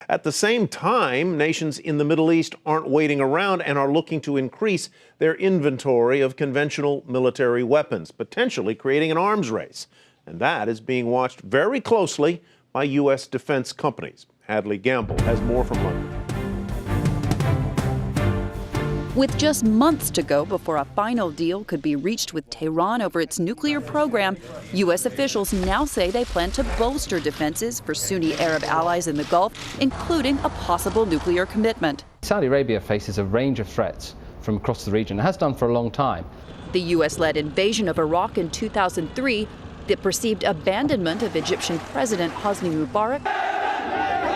At the same time, nations in the Middle East aren't waiting around and are looking to increase their inventory of conventional military weapons, potentially creating an arms race. And that is being watched very closely by U.S. defense companies. Hadley Gamble has more from London. With just months to go before a final deal could be reached with Tehran over its nuclear program, U.S. officials now say they plan to bolster defenses for Sunni Arab allies in the Gulf, including a possible nuclear commitment. Saudi Arabia faces a range of threats from across the region. It has done for a long time. The U.S.-led invasion of Iraq in 2003, the perceived abandonment of Egyptian President Hosni Mubarak,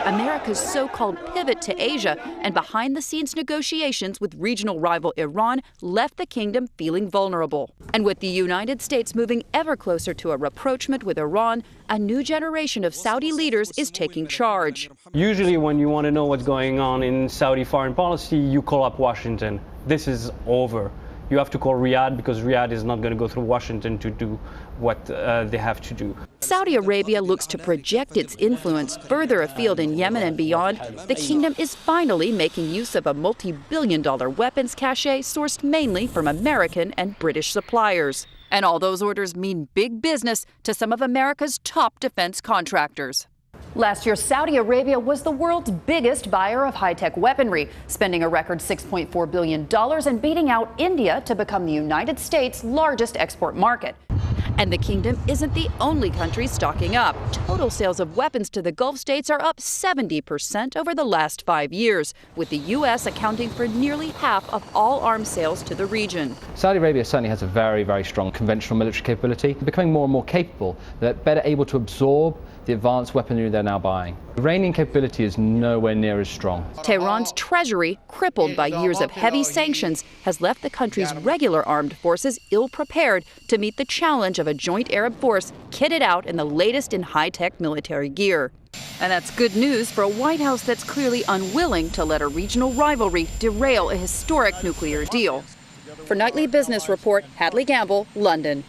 America's so-called pivot to Asia, and behind-the-scenes negotiations with regional rival Iran left the kingdom feeling vulnerable. And with the United States moving ever closer to a rapprochement with Iran, a new generation of Saudi leaders is taking charge. Usually when you want to know what's going on in Saudi foreign policy, you call up Washington. This is over. You have to call Riyadh because Riyadh is not going to go through Washington to do what they have to do. Saudi Arabia looks to project its influence further afield in Yemen and beyond. The kingdom is finally making use of a multi-billion-dollar weapons cache sourced mainly from American and British suppliers. And all those orders mean big business to some of America's top defense contractors. Last year, Saudi Arabia was the world's biggest buyer of high-tech weaponry, spending a record $6.4 billion and beating out India to become the United States' largest export market. And the kingdom isn't the only country stocking up. Total sales of weapons to the Gulf states are up 70% over the last 5 years, with the U.S. accounting for nearly half of all arms sales to the region. Saudi Arabia certainly has a very, very strong conventional military capability, becoming more and more capable. They're better able to absorb the advanced weaponry they're now buying. Iranian capability is nowhere near as strong. Tehran's treasury, crippled by years of heavy sanctions, has left the country's regular armed forces ill-prepared to meet the challenge of a joint Arab force kitted out in the latest in high-tech military gear. And that's good news for a White House that's clearly unwilling to let a regional rivalry derail a historic nuclear deal. For Nightly Business Report, Hadley Gamble, London.